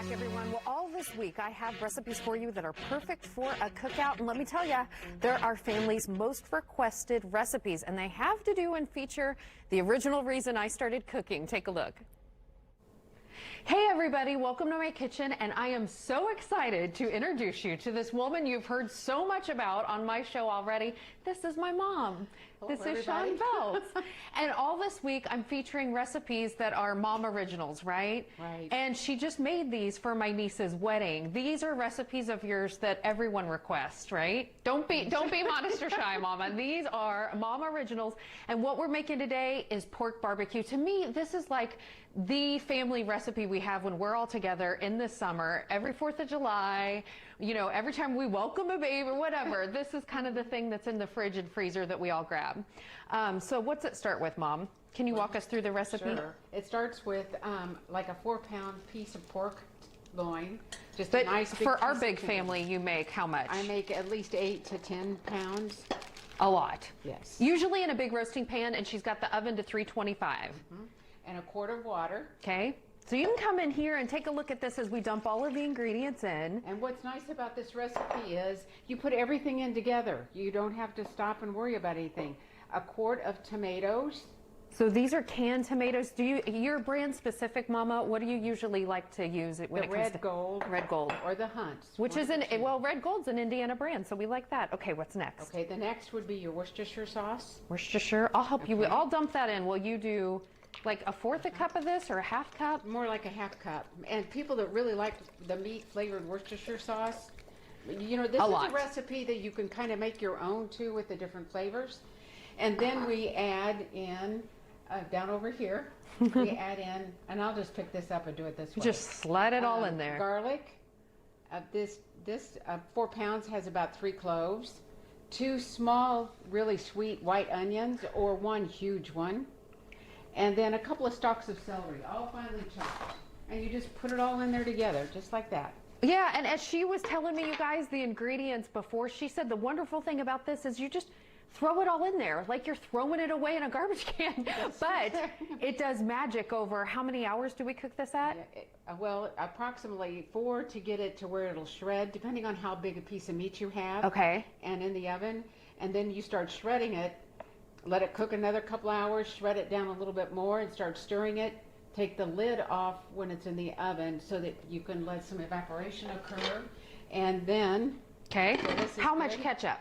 back, everyone. Well, all this week I have recipes for you that are perfect for a cookout. And let me tell you, they're our family's most requested recipes. And they have to do and feature the original reason I started cooking. Take a look. Hey everybody, welcome to my kitchen, and I am so excited to introduce you to this woman you've heard so much about on my show already. This is my mom. Hello, this is Shawn Belts. And all this week I'm featuring recipes that are mom originals, right? Right. And she just made these for my niece's wedding. These are recipes of yours that everyone requests, right? Don't be modest or shy, Mama. These are mom originals, and what we're making today is pork barbecue. To me, this is like the family recipe we have when we're all together in the summer, every 4th of July, you know, every time we welcome a baby or whatever. This is kind of the thing that's in the fridge and freezer that we all grab. So what's it start with, Mom? Can you walk us through the recipe? Sure. It starts with like a 4-pound piece of pork loin. Just But a nice big for our piece big of family, you make how much? I make at least 8 to 10 pounds. A lot. Yes. Usually in a big roasting pan, and she's got the oven to 325. And a quart of water. Okay. So you can come in here and take a look at this as we dump all of the ingredients in. And what's nice about this recipe is you put everything in together. You don't have to stop and worry about anything. A quart of tomatoes. So these are canned tomatoes. You're brand specific, Mama? What do you usually like to use it when The it comes red to gold. Red Gold? Or the Hunts. Which is well, Red Gold's an Indiana brand, so we like that. Okay, what's next? Okay, the next would be your Worcestershire sauce. Worcestershire. I'll help you. Okay. I'll dump that in. Will you do like a 1/4 a cup of this or a 1/2 cup? More like a 1/2 cup. And people that really like the meat flavored Worcestershire sauce, you know, this is a recipe that you can kind of make your own too with the different flavors. And then we add in, down over here, we add in, and I'll just pick this up and do it this way. Just slide it all in there. Garlic. This 4 pounds has about 3 cloves, 2 small, really sweet white onions, or 1 huge one. And then a couple of stalks of celery, all finely chopped. And you just put it all in there together, just like that. Yeah, and as she was telling me, you guys, the ingredients before, she said the wonderful thing about this is you just throw it all in there, like you're throwing it away in a garbage can. But it does magic over, how many hours do we cook this at? Well, approximately 4 to get it to where it'll shred, depending on how big a piece of meat you have. Okay. And in the oven. And then you start shredding it. Let it cook another couple hours, shred it down a little bit more and start stirring it. Take the lid off when it's in the oven so that you can let some evaporation occur. And then... Okay. So how much ketchup?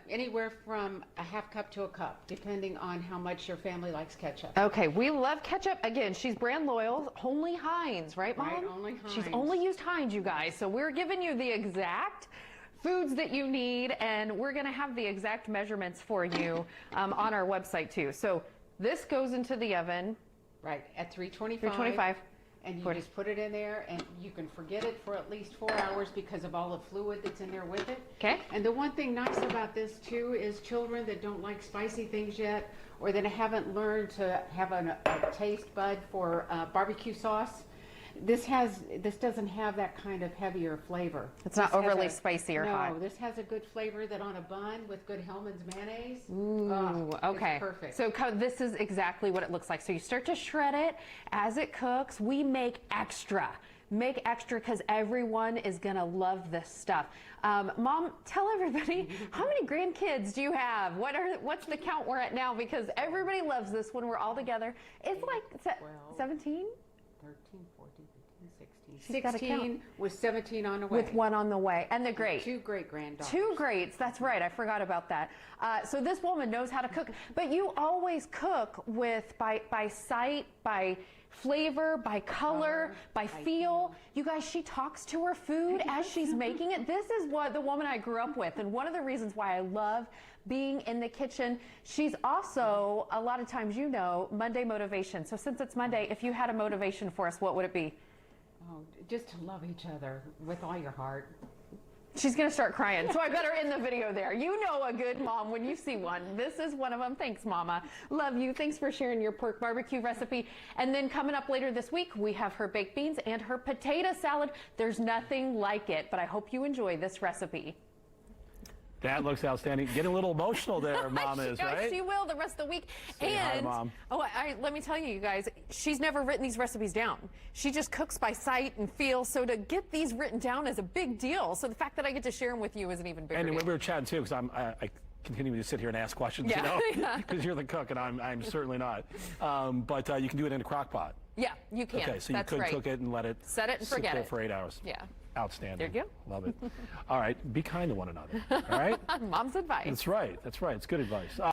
Anywhere from a 1/2 cup to a cup, depending on how much your family likes ketchup. Okay, we love ketchup. Again, she's brand loyal. Only Heinz, right, Mom? Right, only Heinz. She's only used Heinz, you guys. So we're giving you the exact foods that you need, and we're going to have the exact measurements for you on our website too. So this goes into the oven. Right, at 325. 325. And you just put it in there, and you can forget it for at least 4 hours because of all the fluid that's in there with it. Okay. And the one thing nice about this too is children that don't like spicy things yet, or that haven't learned to have a taste bud for barbecue sauce, this doesn't have that kind of heavier flavor. It's not overly spicy or hot. No, this has a good flavor that on a bun with good Hellmann's mayonnaise. Ooh, okay. It's perfect. So this is exactly what it looks like. So you start to shred it as it cooks. We make extra. Make extra because everyone is going to love this stuff. Mom, tell everybody, how many grandkids do you have? What's the count we're at now? Because everybody loves this when we're all together. It's like 17? 13, 14, 15, She's got to 16. count. With 17 on the way. With 1 on the way. And the great. 2 great-granddaughters. 2 greats. That's right. I forgot about that. So this woman knows how to cook. But you always cook with by sight, by flavor, by color, by feel. You guys, she talks to her food as she's making it. This is what the woman I grew up with. And one of the reasons why I love being in the kitchen. She's also, a lot of times, you know, Monday motivation. So since it's Monday, if you had a motivation for us, what would it be? Oh, just to love each other with all your heart. She's going to start crying, so I better end the video there. You know a good mom when you see one. This is one of them. Thanks, Mama. Love you. Thanks for sharing your pork barbecue recipe. And then coming up later this week, we have her baked beans and her potato salad. There's nothing like it, but I hope you enjoy this recipe. That looks outstanding. Getting a little emotional there, Mom is, right? She will the rest of the week. Say hi, Mom. Oh, let me tell you guys, she's never written these recipes down. She just cooks by sight and feel. So to get these written down is a big deal. So the fact that I get to share them with you is an even bigger And deal. we were chatting too, because I continue to sit here and ask questions, Yeah. you know, because you're the cook and I'm certainly not. But you can do it in a crock pot. Yeah, you can. Okay, so you That's could right. cook it and let it Set it and sit forget there it. for 8 hours. Yeah. Outstanding. There you go. Love it. All right, be kind to one another. All right? Mom's advice. That's right. That's right. It's good advice.